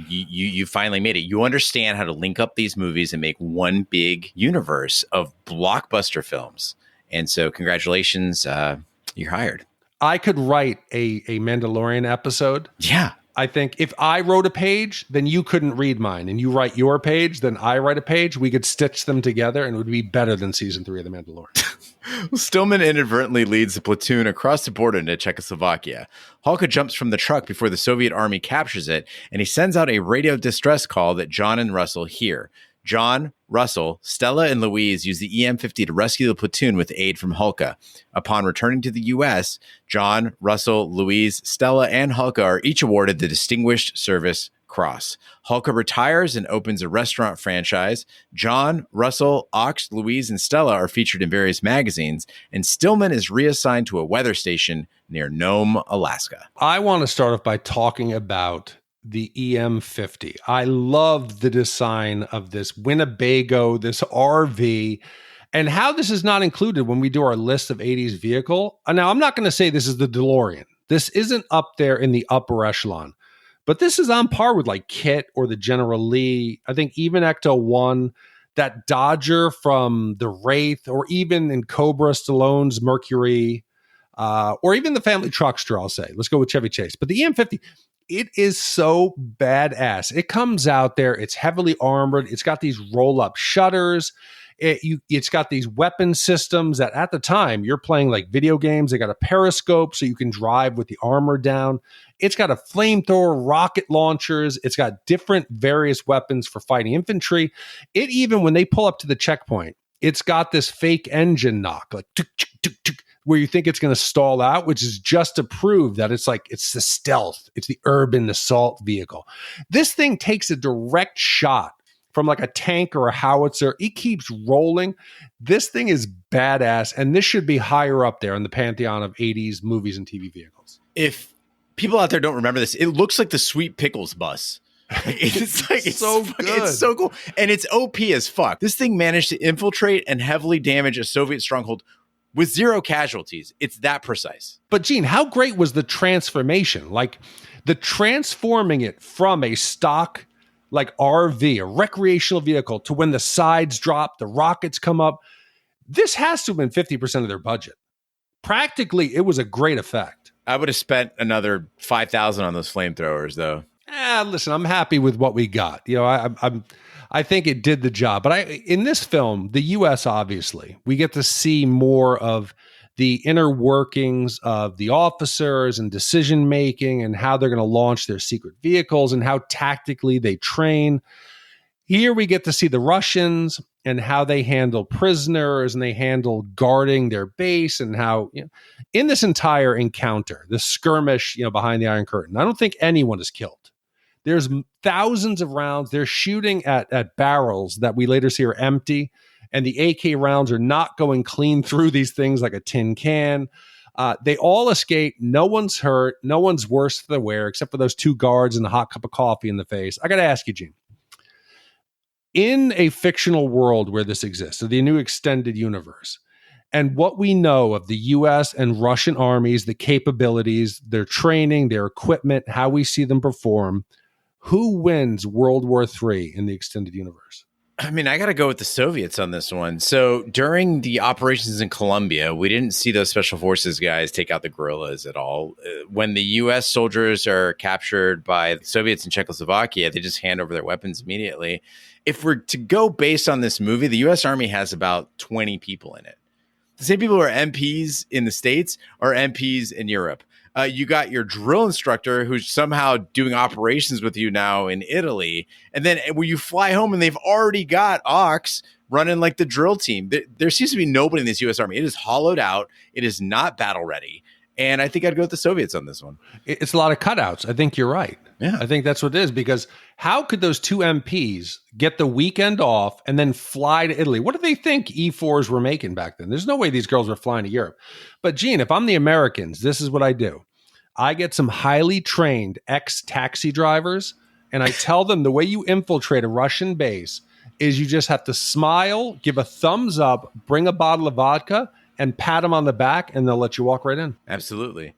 You finally made it. You understand how to link up these movies and make one big universe of blockbuster films. And so congratulations, you're hired. I could write a Mandalorian episode. Yeah. I think if I wrote a page, then you couldn't read mine, and you write your page, then I write a page. We could stitch them together, and it would be better than season 3 of The Mandalorian. Stillman inadvertently leads the platoon across the border into Czechoslovakia. Halka jumps from the truck before the Soviet army captures it, and he sends out a radio distress call that John and Russell hear. John, Russell, Stella, and Louise use the EM-50 to rescue the platoon with aid from Halka. Upon returning to the U.S., John, Russell, Louise, Stella, and Halka are each awarded the Distinguished Service Cross. Halka retires and opens a restaurant franchise. John, Russell, Ox, Louise, and Stella are featured in various magazines, and Stillman is reassigned to a weather station near Nome, Alaska. I want to start off by talking about the EM-50. I love the design of this Winnebago, this RV, and how this is not included when we do our list of 80s vehicle. Now, I'm not going to say this is the DeLorean. This isn't up there in the upper echelon, but this is on par with like Kit or the General Lee. I think even Ecto-1, that Dodger from The Wraith, or even in Cobra Stallone's Mercury, or even the family truckster, I'll say. Let's go with Chevy Chase. But the EM-50, it is so badass. It comes out there. It's heavily armored. It's got these roll-up shutters. It's got these weapon systems that at the time you're playing like video games. They got a periscope so you can drive with the armor down. It's got a flamethrower, rocket launchers. It's got different various weapons for fighting infantry. It even, when they pull up to the checkpoint, it's got this fake engine knock, like tuk, tuk, tuk, tuk, where you think it's going to stall out, which is just to prove that it's the stealth. It's the urban assault vehicle. This thing takes a direct shot from like a tank or a howitzer. It keeps rolling. This thing is badass, and this should be higher up there in the pantheon of 80s movies and TV vehicles. If people out there don't remember this, it looks like the Sweet Pickles bus. It's so good. It's so cool. And it's OP as fuck. This thing managed to infiltrate and heavily damage a Soviet stronghold with 0 casualties. It's that precise. But Gene, how great was the transformation? Like the transforming it from a stock like RV, a recreational vehicle, to when the sides drop, the rockets come up. This has to have been 50% of their budget. Practically, it was a great effect. I would have spent another $5,000 on those flamethrowers, though. Listen, I'm happy with what we got. You know, I think it did the job. But in this film, the U.S., obviously, we get to see more of the inner workings of the officers and decision making and how they're going to launch their secret vehicles and how tactically they train. Here we get to see the Russians and how they handle prisoners and they handle guarding their base, and how, you know, in this entire encounter, the skirmish, behind the Iron Curtain, I don't think anyone is killed. There's thousands of rounds. They're shooting at barrels that we later see are empty, and the AK rounds are not going clean through these things like a tin can. They all escape. No one's hurt. No one's worse for the wear, except for those two guards and the hot cup of coffee in the face. I got to ask you, Gene. In a fictional world where this exists, so the new extended universe, and what we know of the U.S. and Russian armies, the capabilities, their training, their equipment, how we see them perform, who wins World War III in the extended universe? I mean, I got to go with the Soviets on this one. So during the operations in Colombia, we didn't see those special forces guys take out the guerrillas at all. When the U.S. soldiers are captured by the Soviets in Czechoslovakia, they just hand over their weapons immediately. If we're to go based on this movie, the U.S. Army has about 20 people in it. The same people who are MPs in the States are MPs in Europe. You got your drill instructor who's somehow doing operations with you now in Italy. And then when you fly home and they've already got Ox running like the drill team, there seems to be nobody in this U.S. Army. It is hollowed out. It is not battle ready. And I think I'd go with the Soviets on this one. It's a lot of cutouts. I think you're right. Yeah. I think that's what it is, because how could those two MPs get the weekend off and then fly to Italy? What do they think E4s were making back then? There's no way these girls were flying to Europe. But Gene, if I'm the Americans, this is what I do. I get some highly trained ex-taxi drivers, and I tell them the way you infiltrate a Russian base is you just have to smile, give a thumbs up, bring a bottle of vodka, and pat them on the back, and they'll let you walk right in. Absolutely.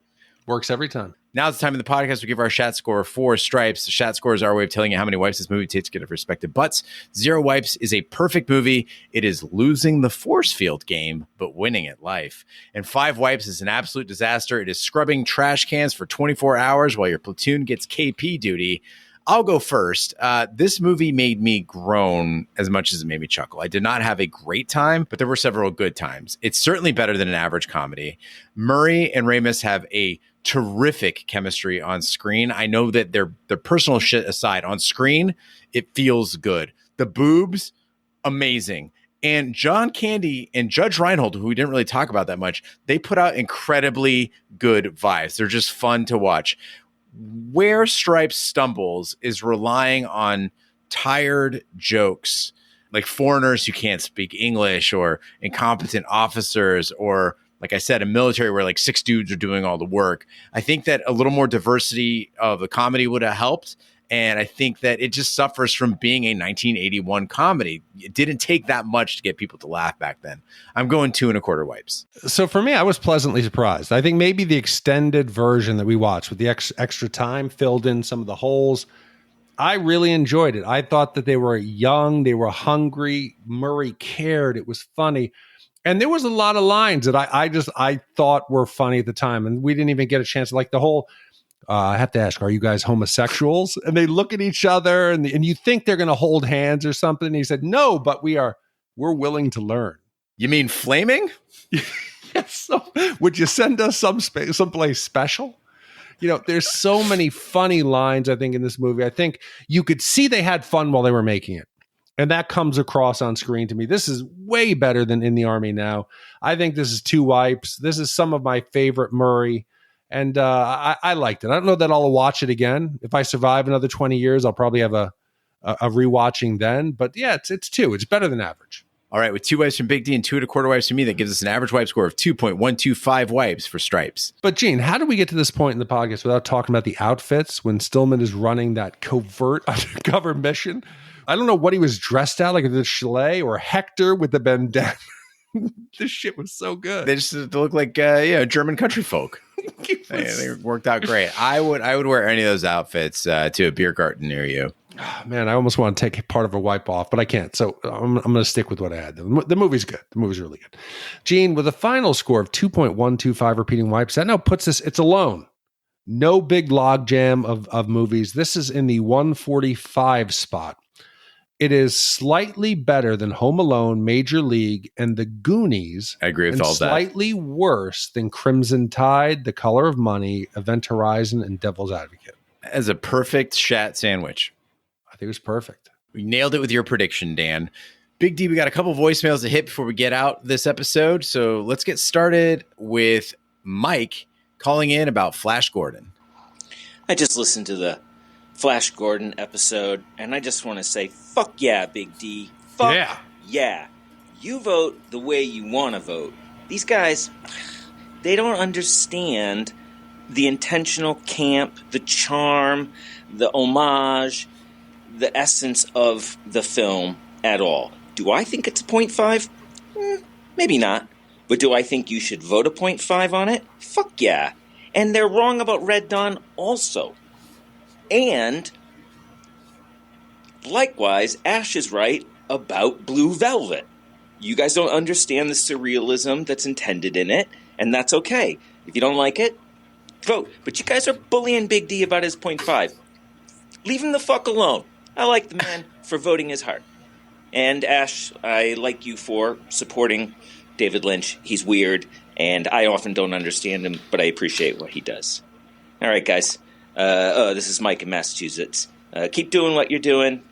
Works every time. Now it's the time in the podcast we give our Shat score 4 stripes. The Shat score is our way of telling you how many wipes this movie takes to get a respective butts. 0 wipes is a perfect movie. It is losing the force field game, but winning at life. And 5 wipes is an absolute disaster. It is scrubbing trash cans for 24 hours while your platoon gets KP duty. I'll go first. This movie made me groan as much as it made me chuckle. I did not have a great time, but there were several good times. It's certainly better than an average comedy. Murray and Ramis have a terrific chemistry on screen. I know that their personal shit aside, on screen, it feels good. The boobs, amazing. And John Candy and Judge Reinhold, who we didn't really talk about that much, they put out incredibly good vibes. They're just fun to watch. Where Stripes stumbles is relying on tired jokes, like foreigners who can't speak English, or incompetent officers, or like I said, a military where like 6 dudes are doing all the work. I think that a little more diversity of the comedy would have helped. And I think that it just suffers from being a 1981 comedy. It didn't take that much to get people to laugh back then. I'm going 2 1/4 wipes. So for me, I was pleasantly surprised. I think maybe the extended version that we watched with the extra time filled in some of the holes. I really enjoyed it. I thought that they were young. They were hungry. Murray cared. It was funny. And there was a lot of lines that I thought were funny at the time. And we didn't even get a chance to, like, the whole, I have to ask, are you guys homosexuals? And they look at each other and you think they're going to hold hands or something. And he said, no, but we're willing to learn. You mean flaming? Yes. So would you send us someplace special? You know, there's so many funny lines, I think, in this movie. I think you could see they had fun while they were making it. And that comes across on screen to me. This is way better than In the Army Now. I think this is 2 wipes. This is some of my favorite Murray. And I liked it. I don't know that I'll watch it again. If I survive another 20 years, I'll probably have a rewatching then. But yeah, it's 2. It's better than average. All right, with 2 wipes from Big D and 2 1/4 wipes from me, that gives us an average wipe score of 2.125 wipes for Stripes. But Gene, how do we get to this point in the podcast without talking about the outfits when Stillman is running that covert undercover mission? I don't know what he was dressed out like, the chalet or Hector with the bandana. This shit was so good. They just look like German country folk. They worked out great. I would wear any of those outfits to a beer garden near you. Oh, man, I almost want to take part of a wipe off, but I can't. So I'm going to stick with what I had. The movie's good. The movie's really good. Gene, with a final score of 2.125 repeating wipes, that now puts us, it's alone. No big log jam of movies. This is in the 145 spot. It is slightly better than Home Alone, Major League, and The Goonies. I agree with all that. Slightly worse than Crimson Tide, The Color of Money, Event Horizon, and Devil's Advocate. As a perfect Shat sandwich. I think it was perfect. We nailed it with your prediction, Dan. Big D, we got a couple voicemails to hit before we get out this episode. So let's get started with Mike calling in about Flash Gordon. I just listened to the Flash Gordon episode, and I just want to say, fuck yeah, Big D. Fuck yeah. You vote the way you want to vote. These guys, they don't understand the intentional camp, the charm, the homage, the essence of the film at all. Do I think it's a 0.5? Maybe not. But do I think you should vote a 0.5 on it? Fuck yeah. And they're wrong about Red Dawn also. And, likewise, Ash is right about Blue Velvet. You guys don't understand the surrealism that's intended in it, and that's okay. If you don't like it, vote. But you guys are bullying Big D about his 0.5. Leave him the fuck alone. I like the man for voting his heart. And Ash, I like you for supporting David Lynch. He's weird, and I often don't understand him, but I appreciate what he does. All right, guys. This is Mike in Massachusetts. Keep doing what you're doing.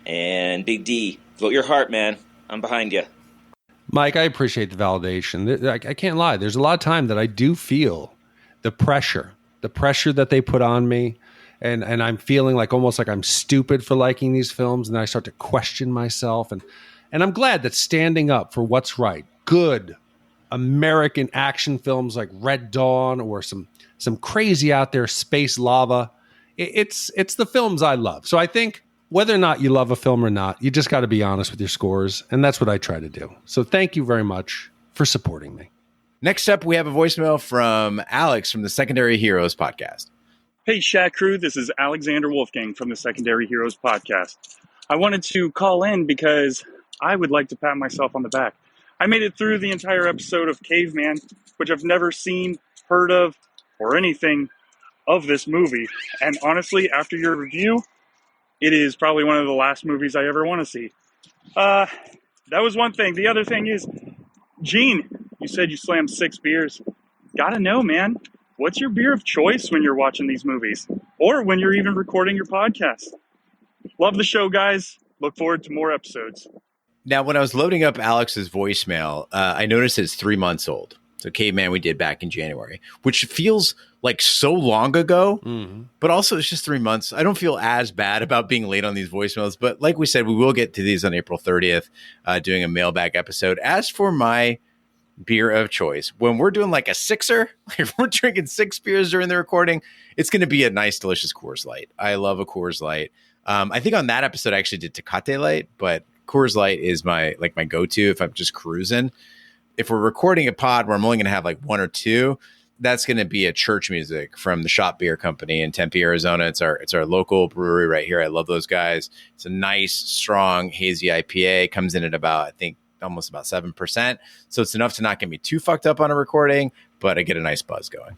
And Big D, vote your heart, man. I'm behind you. Mike, I appreciate the validation. I can't lie. There's a lot of time that I do feel the pressure that they put on me. And I'm feeling like almost like I'm stupid for liking these films. And then I start to question myself. And I'm glad that standing up for what's right, good American action films like Red Dawn or some crazy out there space lava, it's the films I love. So I think whether or not you love a film or not, you just got to be honest with your scores. And that's what I try to do. So thank you very much for supporting me. Next up, we have a voicemail from Alex from the Secondary Heroes podcast. Hey, Shat crew, this is Alexander Wolfgang from the Secondary Heroes podcast. I wanted to call in because I would like to pat myself on the back. I made it through the entire episode of Caveman, which I've never seen, heard of, or anything of this movie. And honestly, after your review, it is probably one of the last movies I ever want to see. That was one thing. The other thing is, Gene, you said you slammed 6 beers. Gotta know, man. What's your beer of choice when you're watching these movies? Or when you're even recording your podcast? Love the show, guys. Look forward to more episodes. Now, when I was loading up Alex's voicemail, I noticed it's 3 months old. So Caveman we did back in January, which feels like so long ago, but also it's just 3 months. I don't feel as bad about being late on these voicemails, but like we said, we will get to these on April 30th, doing a mailbag episode. As for my beer of choice, when we're doing like a sixer, if we're drinking 6 beers during the recording, it's going to be a nice, delicious Coors Light. I love a Coors Light. I think on that episode I actually did Tecate Light, but Coors Light is my go-to if I'm just cruising. If we're recording a pod where I'm only going to have like 1 or 2, that's going to be a church music from the Shot Beer Company in Tempe, Arizona. It's our local brewery right here. I love those guys. It's a nice, strong, hazy IPA. Comes in at about, I think, almost about 7%. So it's enough to not get me too fucked up on a recording, but I get a nice buzz going.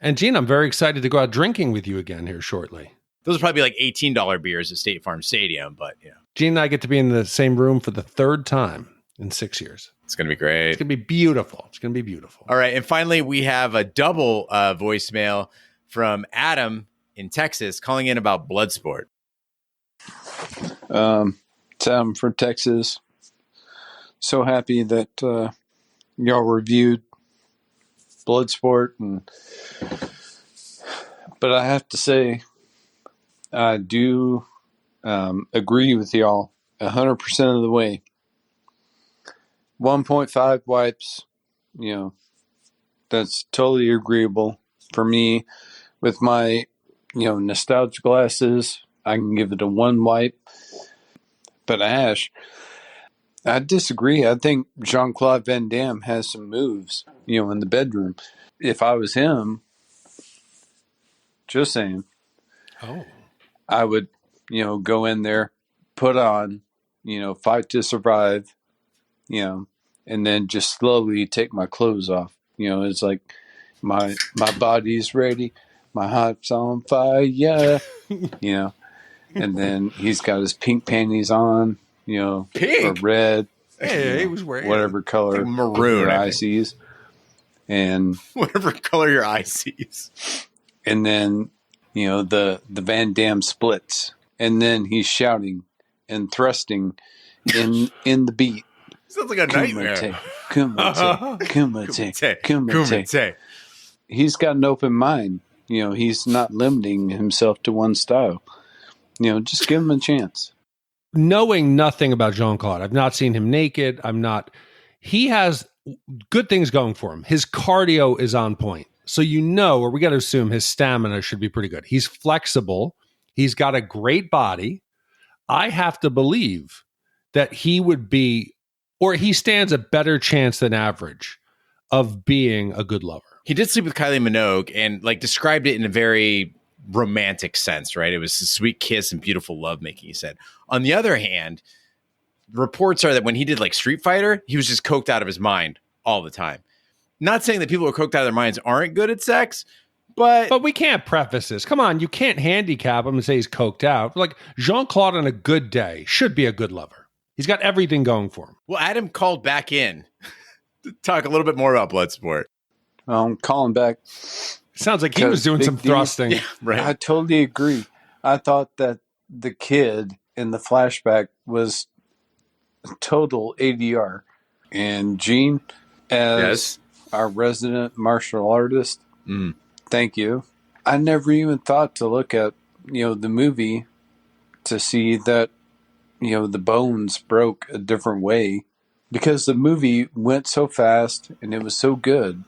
And Gene, I'm very excited to go out drinking with you again here shortly. Those are probably like $18 beers at State Farm Stadium, but you know. Gene and I get to be in the same room for the 3rd time in 6 years. It's going to be great. It's going to be beautiful. It's going to be beautiful. All right. And finally, we have a double voicemail from Adam in Texas calling in about Bloodsport. It's Adam from Texas. So happy that y'all reviewed Bloodsport. But I have to say, I do agree with y'all 100% of the way. 1.5 wipes, that's totally agreeable for me. With my, nostalgia glasses, I can give it a 1 wipe. But Ash, I disagree. I think Jean-Claude Van Damme has some moves, in the bedroom. If I was him, just saying, I would, go in there, put on, Fight to Survive, and then just slowly take my clothes off. It's like my body's ready, my heart's on fire, and then he's got his pink panties on, pink or red, he was wearing whatever color, like maroon, your eye sees, and whatever color your eye sees, and then the Van Damme splits, and then he's shouting and thrusting in the beat. Sounds like a nightmare. Kumite. He's got an open mind. He's not limiting himself to one style. just give him a chance. Knowing nothing about Jean-Claude, I've not seen him naked. He has good things going for him. His cardio is on point. So or we got to assume his stamina should be pretty good. He's flexible. He's got a great body. I have to believe that he would be, or he stands a better chance than average of being a good lover. He did sleep with Kylie Minogue and described it in a very romantic sense, right? It was a sweet kiss and beautiful lovemaking, he said. On the other hand, reports are that when he did Street Fighter, he was just coked out of his mind all the time. Not saying that people who are coked out of their minds aren't good at sex, but we can't preface this. Come on, you can't handicap him and say he's coked out. Jean-Claude on a good day should be a good lover. He's got everything going for him. Well, Adam called back in to talk a little bit more about Bloodsport. I'm calling back. Sounds like he was doing some thrusting. Yeah, right. I totally agree. I thought that the kid in the flashback was total ADR. And Gene, as our resident martial artist, thank you. I never even thought to look at, the movie to see that, the bones broke a different way, because the movie went so fast and it was so good.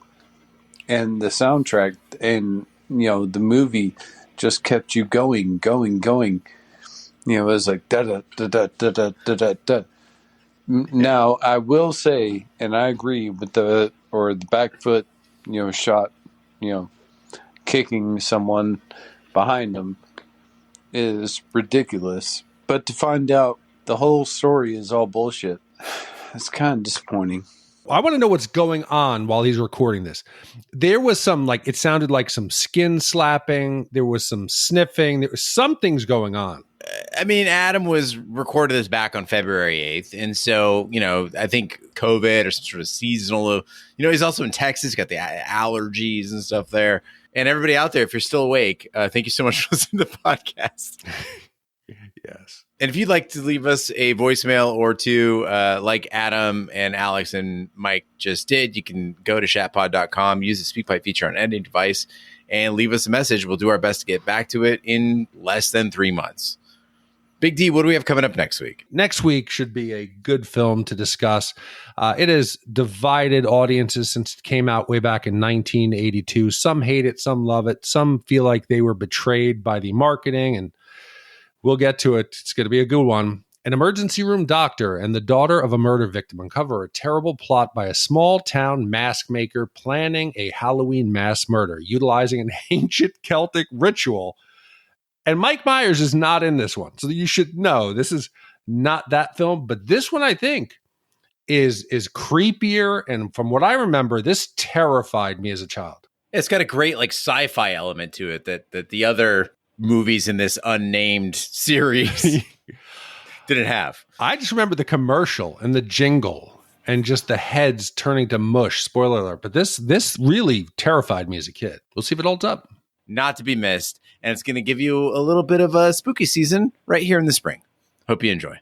And the soundtrack and, the movie just kept you going. It was like da-da-da-da-da-da-da-da. Now, I will say, and I agree with the back foot, shot, kicking someone behind them is ridiculous. But to find out the whole story is all bullshit, it's kind of disappointing. I want to know what's going on while he's recording this. There was some, it sounded like some skin slapping. There was some sniffing. There was some things going on. I mean, Adam was recorded this back on February 8th. And so, I think COVID or some sort of seasonal, he's also in Texas, got the allergies and stuff there. And everybody out there, if you're still awake, thank you so much for listening to the podcast. Yes. And if you'd like to leave us a voicemail or two, like Adam and Alex and Mike just did, you can go to shatpod.com, use the SpeakPipe feature on any device, and leave us a message. We'll do our best to get back to it in less than 3 months. Big D, what do we have coming up next week? Next week should be a good film to discuss. It has divided audiences since it came out way back in 1982. Some hate it, some love it. Some feel like they were betrayed by the marketing, and we'll get to it. It's going to be a good one. An emergency room doctor and the daughter of a murder victim uncover a terrible plot by a small-town mask maker planning a Halloween mass murder, utilizing an ancient Celtic ritual. And Mike Myers is not in this one. So you should know this is not that film. But this one, I think, is creepier. And from what I remember, this terrified me as a child. It's got a great sci-fi element to it that the other movies in this unnamed series didn't have. I just remember the commercial and the jingle and just the heads turning to mush. Spoiler alert. But this really terrified me as a kid. We'll see if it holds up. Not to be missed. And it's going to give you a little bit of a spooky season right here in the spring. Hope you enjoy.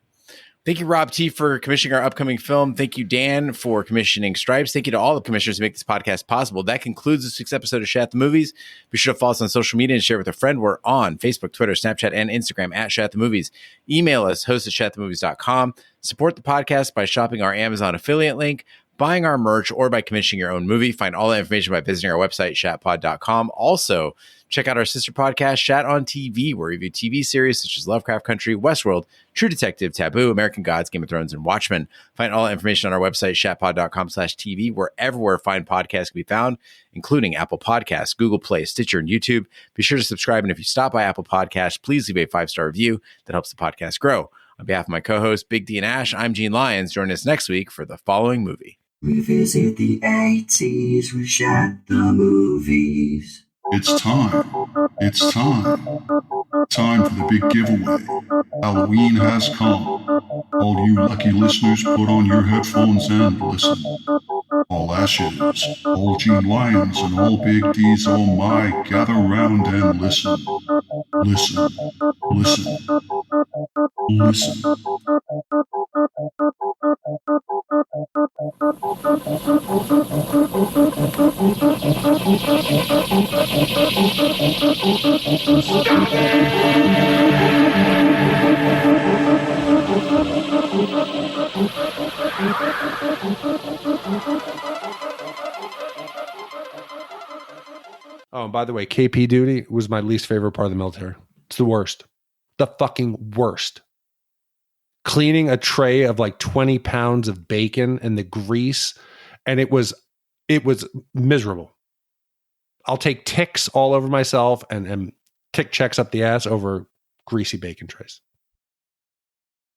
Thank you, Rob T., for commissioning our upcoming film. Thank you, Dan, for commissioning Stripes. Thank you to all the commissioners who make this podcast possible. That concludes this week's episode of Shat the Movies. Be sure to follow us on social media and share with a friend. We're on Facebook, Twitter, Snapchat, and Instagram at Shat the Movies. Email us, host@shatthemovies.com. Support the podcast by shopping our Amazon affiliate link, buying our merch, or by commissioning your own movie. Find all that information by visiting our website, shatpod.com. Also, check out our sister podcast, Shat on TV, where we review TV series such as Lovecraft Country, Westworld, True Detective, Taboo, American Gods, Game of Thrones, and Watchmen. Find all that information on our website, shatpod.com/TV, wherever fine podcasts can be found, including Apple Podcasts, Google Play, Stitcher, and YouTube. Be sure to subscribe, and if you stop by Apple Podcasts, please leave a 5-star review. That helps the podcast grow. On behalf of my co-hosts, Big D and Ash, I'm Gene Lyons. Join us next week for the following movie. Revisit the 80s with Shat the Movies. It's time. It's time. Time for the big giveaway. Halloween has come. All you lucky listeners, put on your headphones and listen. All Ashes, all Gene Lyons, and all Big D's, oh my, gather round and listen. Listen. Listen. Listen. Stop it! Oh, and by the way, KP duty was my least favorite part of the military. It's the worst. The fucking worst. Cleaning a tray of like 20 pounds of bacon and the grease, and it was miserable. I'll take ticks all over myself and tick checks up the ass over greasy bacon trays.